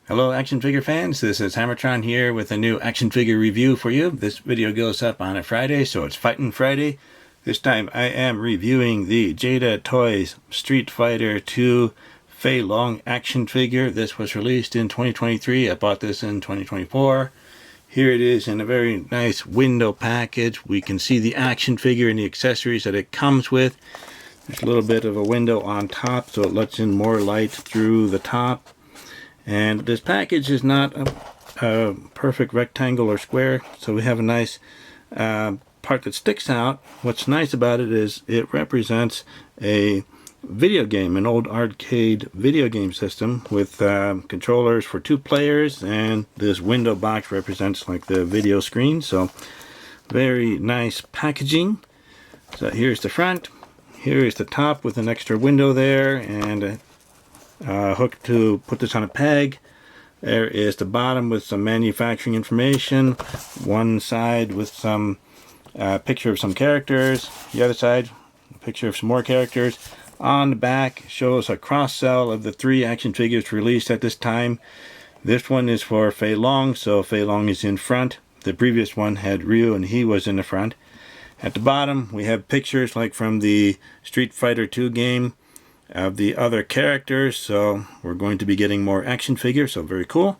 Hello action figure fans, this is HammerTron here with a new action figure review for you. This video goes up on a Friday, so it's Fightni Friday. This time I am reviewing the Jada Toys Street Fighter 2 Fei Long action figure. This was released in 2023. I bought this in 2024. Here it is in a very nice window package. We can see the action figure and the accessories that it comes with. There's a little bit of a window on top, so it lets in more light through the top. And this package is not a perfect rectangle or square, so we have a nice part that sticks out. What's nice about it is it represents a video game, an old arcade video game system with controllers for 2 players, and this window box represents like the video screen. So very nice packaging. So here's the front, here is the top with an extra window there, and a hook to put this on a peg. There is the bottom with some manufacturing information, one side with some picture of some characters, the other side a picture of some more characters. On the back shows a cross sell of the 3 action figures released at this time. This one is for Fei Long, so Fei Long is in front. The previous one had Ryu and he was in the front. At the bottom we have pictures like from the Street Fighter 2 game of the other characters, so we're going to be getting more action figures, so very cool.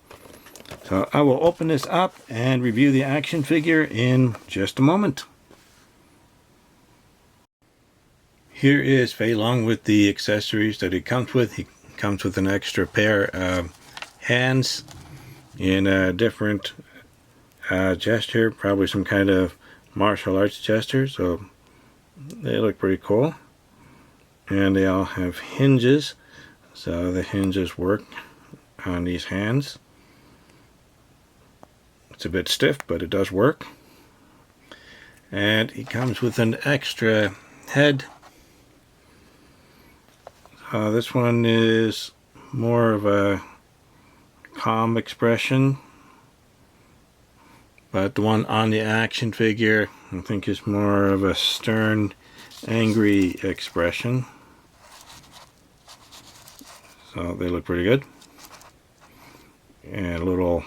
So I will open this up and review the action figure in just a moment. Here is Fei Long with the accessories that he comes with. He comes with an extra pair of hands in a different gesture, probably some kind of martial arts gesture, so they look pretty cool. And they all have hinges, so the hinges work on these hands. It's a bit stiff, but it does work. And he comes with an extra head. This one is more of a calm expression, but the one on the action figure I think is more of a stern, angry expression. So they look pretty good. And a little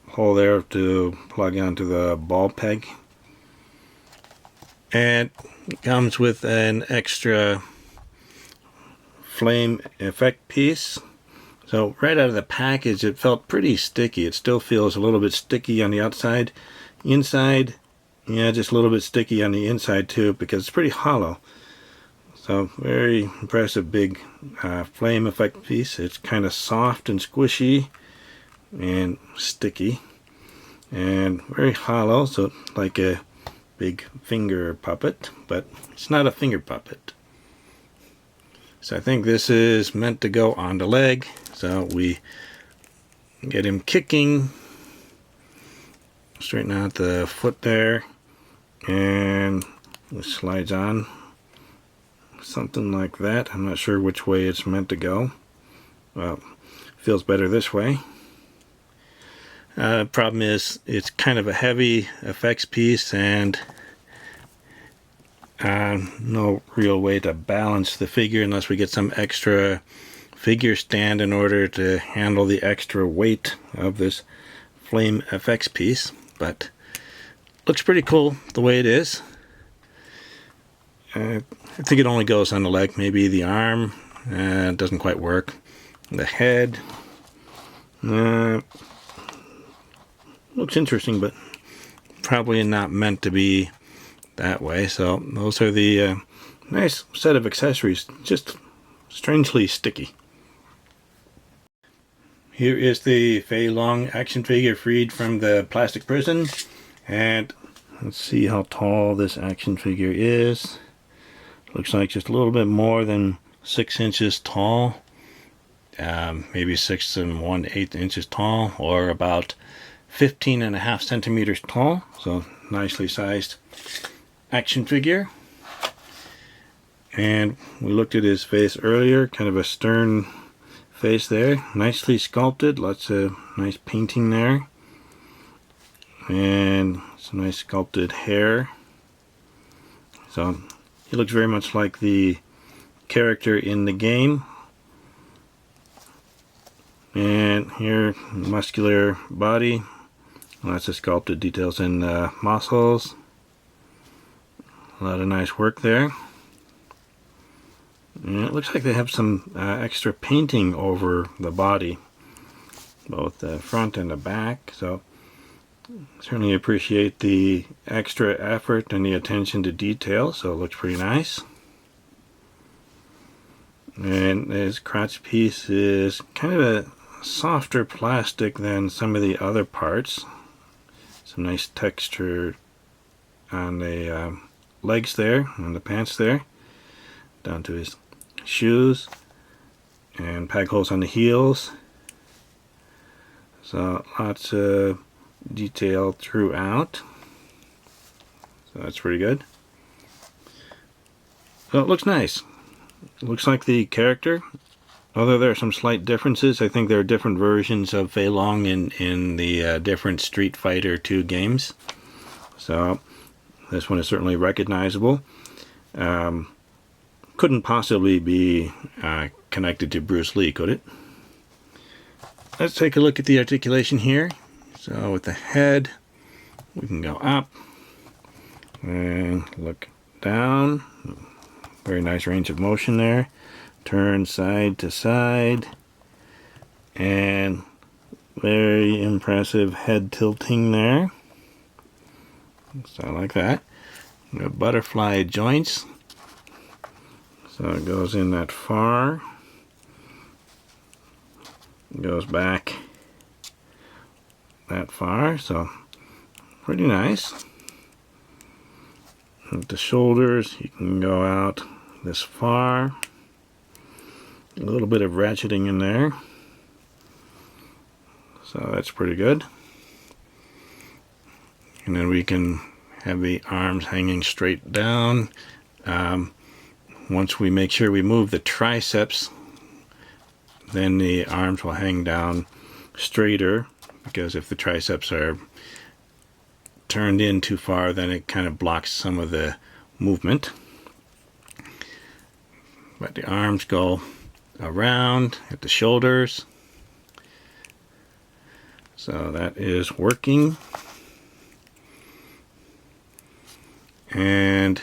hole there to plug onto the ball peg. And it comes with an extra flame effect piece. So right out of the package it felt pretty sticky. It still feels a little bit sticky on the outside. Inside, yeah, just a little bit sticky on the inside too, because it's pretty hollow. So very impressive big flame effect piece. It's kind of soft and squishy and sticky and very hollow, so like a big finger puppet, but it's not a finger puppet. So I think this is meant to go on the leg, so we get him kicking, straighten out the foot there, and it slides on something like that. I'm not sure which way it's meant to go. Well, feels better this way. Problem is it's kind of a heavy effects piece, and no real way to balance the figure unless we get some extra figure stand in order to handle the extra weight of this flame effects piece. But looks pretty cool the way it is. I think it only goes on the leg, maybe the arm. It doesn't quite work. The head looks interesting, but probably not meant to be that way. So those are the nice set of accessories, just strangely sticky. Here is the Fei Long action figure freed from the plastic prison, and let's see how tall this action figure is. Looks like just a little bit more than 6 inches tall, maybe 6 1/8 inches tall, or about 15.5 centimeters tall. So nicely sized action figure. And we looked at his face earlier, kind of a stern face there, nicely sculpted, lots of nice painting there, and some nice sculpted hair. So he looks very much like the character in the game. And here, muscular body. Lots of sculpted details in muscles. A lot of nice work there. And it looks like they have some extra painting over the body, both the front and the back. So certainly appreciate the extra effort and the attention to detail. So it looks pretty nice. And this crotch piece is kind of a softer plastic than some of the other parts. Some nice texture on the legs there, on the pants there, down to his shoes, and peg holes on the heels. So lots of detail throughout. So that's pretty good. So it looks nice. It looks like the character, although there are some slight differences. I think there are different versions of Fei Long in the different Street Fighter 2 games. So this one is certainly recognizable. Couldn't possibly be connected to Bruce Lee, could it? Let's take a look at the articulation here. So with the head, we can go up and look down. Very nice range of motion there. Turn side to side. And very impressive head tilting there. So I like that. Butterfly joints. So it goes in that far. Goes back that far. So pretty nice. With the shoulders, you can go out this far. A little bit of ratcheting in there. So that's pretty good. And then we can have the arms hanging straight down. Once we make sure we move the triceps, then the arms will hang down straighter, because if the triceps are turned in too far, then it kind of blocks some of the movement. But the arms go around at the shoulders. So that is working. And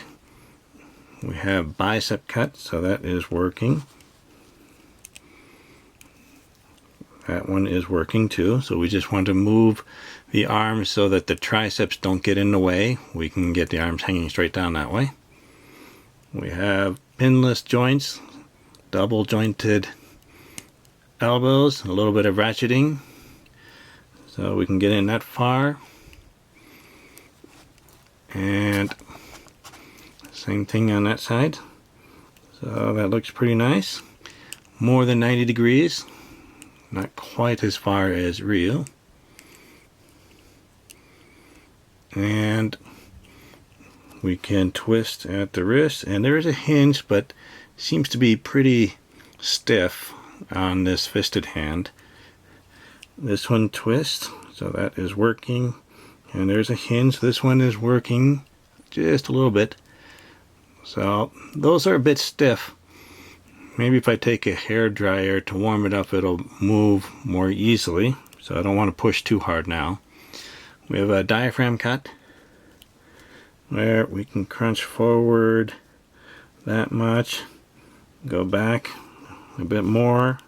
we have bicep cut, so that is working. That one is working too. So we just want to move the arms so that the triceps don't get in the way. We can get the arms hanging straight down that way. We have pinless joints, double jointed elbows, a little bit of ratcheting. So we can get in that far. And same thing on that side. So that looks pretty nice. More than 90 degrees. Not quite as far as Ryu. And we can twist at the wrist, and there is a hinge, but seems to be pretty stiff on this fisted hand. This one twists, so that is working. And there's a hinge. This one is working just a little bit. So those are a bit stiff. Maybe if I take a hair dryer to warm it up, it'll move more easily. So I don't want to push too hard now. We have a diaphragm cut where we can crunch forward that much, go back a bit more,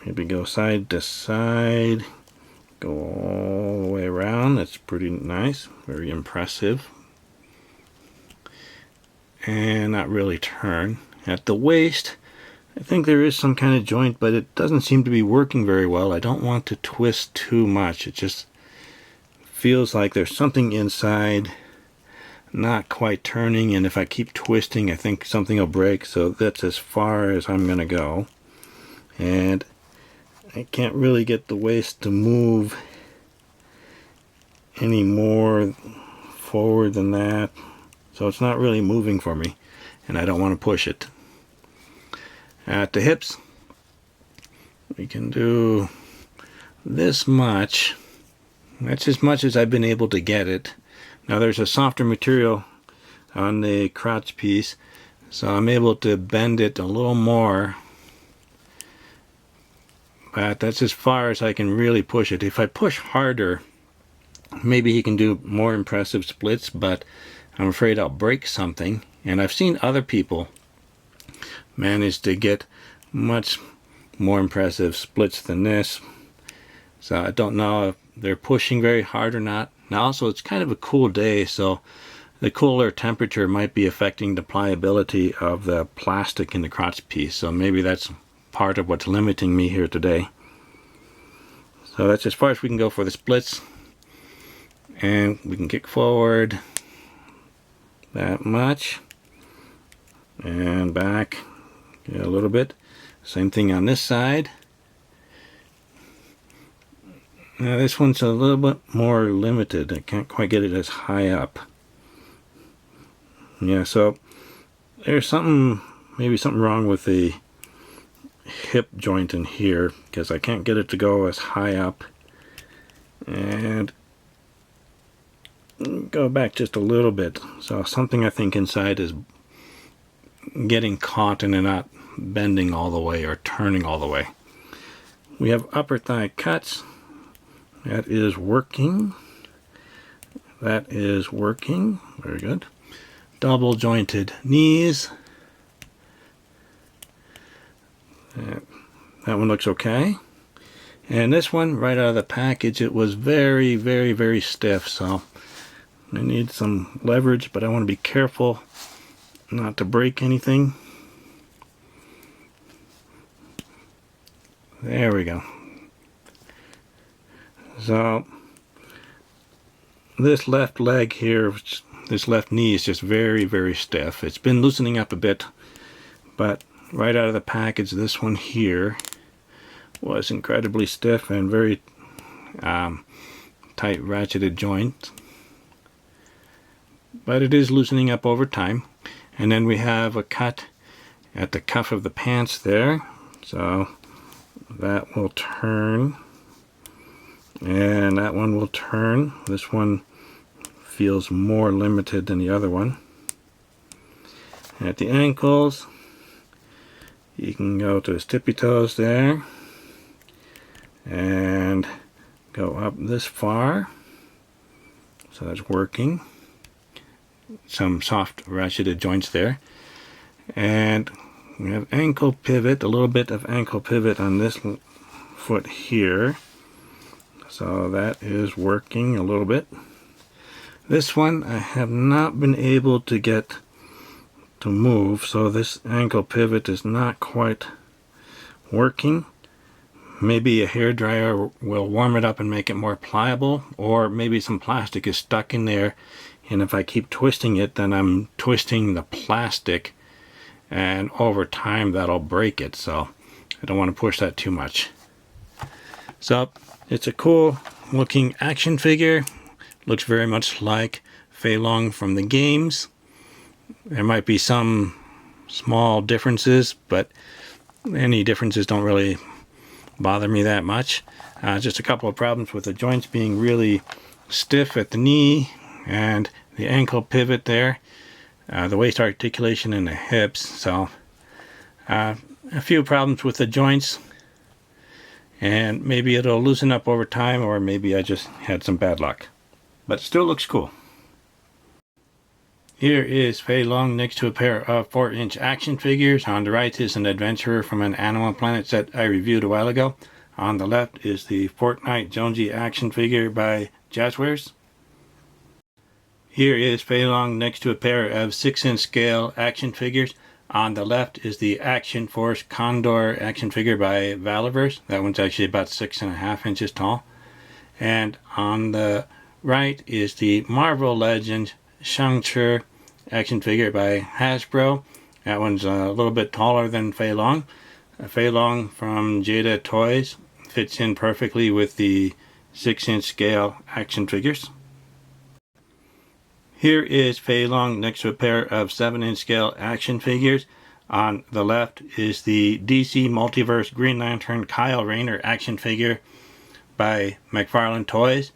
maybe go side to side, go all the way around. That's pretty nice, very impressive. And not really turn. At the waist, I think there is some kind of joint, but it doesn't seem to be working very well. I don't want to twist too much. It just feels like there's something inside not quite turning, and if I keep twisting, I think something will break. So that's as far as I'm going to go. And I can't really get the waist to move any more forward than that. So it's not really moving for me, and I don't want to push it. At the hips, we can do this much. That's as much as I've been able to get it. Now there's a softer material on the crotch piece, so I'm able to bend it a little more but that's as far as I can really push it. If I push harder, maybe he can do more impressive splits, but I'm afraid I'll break something. And I've seen other people manage to get much more impressive splits than this. So I don't know if they're pushing very hard or not. Now also it's kind of a cool day, so the cooler temperature might be affecting the pliability of the plastic in the crotch piece. So maybe that's part of what's limiting me here today. So that's as far as we can go for the splits. And we can kick forward that much. And back a little bit. Same thing on this side. Now this one's a little bit more limited. I can't quite get it as high up. Yeah, so there's maybe something wrong with the hip joint in here, because I can't get it to go as high up. And go back just a little bit. So something I think inside is getting caught and not bending all the way or turning all the way. We have upper thigh cuts. That is working. That is working. Very good. Double jointed knees. That one looks okay. And this one, right out of the package, it was very, very, very stiff. So I need some leverage, but I want to be careful not to break anything. There we go. So this left leg here, this left knee is just very, very stiff. It's been loosening up a bit, but right out of the package, this one here was incredibly stiff and very tight ratcheted joint. But it is loosening up over time. And then we have a cut at the cuff of the pants there. So that will turn. And that one will turn. This one feels more limited than the other one. At the ankles, you can go to his tippy toes there. And go up this far. So that's working. Some soft ratcheted joints there, and we have ankle pivot, a little bit of ankle pivot on this foot here, so that is working a little bit. This one I have not been able to get to move, so this ankle pivot is not quite working. Maybe a hair dryer will warm it up and make it more pliable, or maybe some plastic is stuck in there, and if I keep twisting it, then I'm twisting the plastic, and over time that'll break it, so I don't want to push that too much. So it's a cool looking action figure. Looks very much like Fei Long from the games. There might be some small differences, but any differences don't really bother me that much. Just a couple of problems with the joints being really stiff at the knee and the ankle pivot there, the waist articulation in the hips. So a few problems with the joints, and maybe it'll loosen up over time, or maybe I just had some bad luck, but it still looks cool. Here is Fei Long next to a pair of 4-inch action figures. On the right is an adventurer from an Animal Planet set I reviewed a while ago. On the left is the Fortnite Jonesy action figure by Jazzwares. Here is Fei Long next to a pair of 6-inch scale action figures. On the left is the Action Force Condor action figure by Valiverse. That one's actually about 6.5 inches tall. And on the right is the Marvel Legends Shang-Chi action figure by Hasbro. That one's a little bit taller than Fei Long. Fei Long from Jada Toys fits in perfectly with the 6-inch scale action figures. Here is Fei Long next to a pair of 7-inch scale action figures. On the left is the DC Multiverse Green Lantern Kyle Rayner action figure by McFarlane Toys.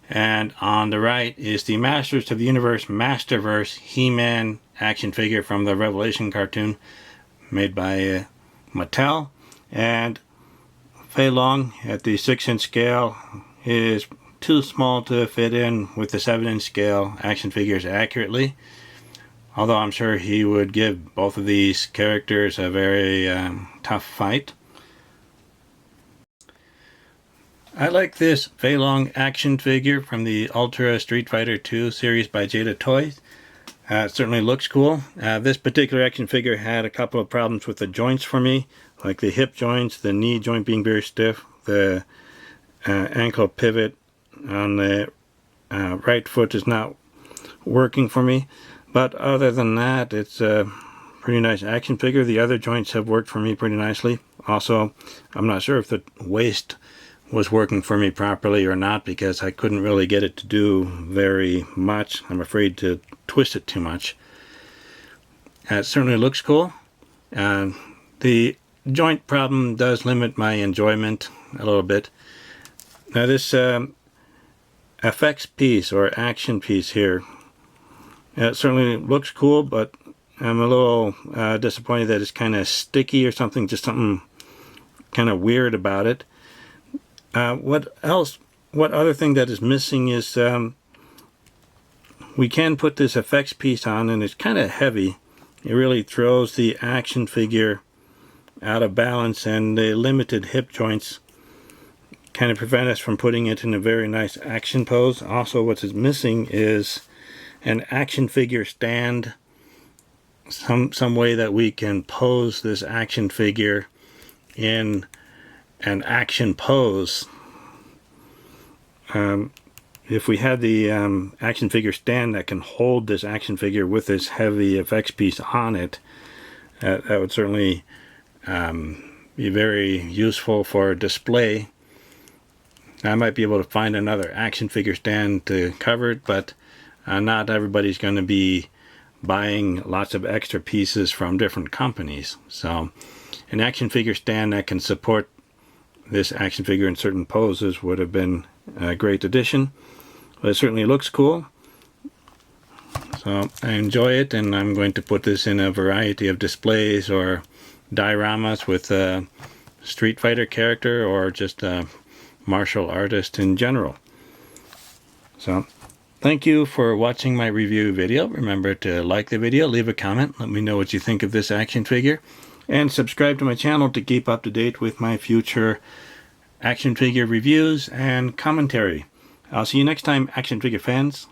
And on the right is the Masters of the Universe Masterverse He-Man action figure from the Revelation cartoon made by Mattel. And Fei Long at the 6-inch scale is too small to fit in with the 7-inch scale action figures accurately. Although I'm sure he would give both of these characters a very tough fight. I like this Fei Long action figure from the Ultra Street Fighter 2 series by Jada Toys. It certainly looks cool. This particular action figure had a couple of problems with the joints for me, like the hip joints, the knee joint being very stiff, the ankle pivot on the right foot is not working for me. But other than that, it's a pretty nice action figure. The other joints have worked for me pretty nicely. Also, I'm not sure if the waist was working for me properly or not, because I couldn't really get it to do very much. I'm afraid to twist it too much. It certainly looks cool. The joint problem does limit my enjoyment a little bit. Now this effects piece or action piece here, it certainly looks cool, but I'm a little disappointed that it's kind of sticky or something, just something kind of weird about it. What other thing that is missing is we can put this effects piece on, and it's kind of heavy. It really throws the action figure out of balance, and the limited hip joints kind of prevent us from putting it in a very nice action pose. Also, what is missing is an action figure stand, some way that we can pose this action figure in an action pose. If we had the action figure stand that can hold this action figure with this heavy effects piece on it, that would certainly be very useful for display. I might be able to find another action figure stand to cover it, but not everybody's going to be buying lots of extra pieces from different companies. So an action figure stand that can support this action figure in certain poses would have been a great addition. But it certainly looks cool. So I enjoy it, and I'm going to put this in a variety of displays or dioramas with a Street Fighter character or just a martial artist in general. So thank you for watching my review video. Remember to like the video, leave a comment, let me know what you think of this action figure, and subscribe to my channel to keep up to date with my future action figure reviews and commentary. I'll see you next time, action figure fans.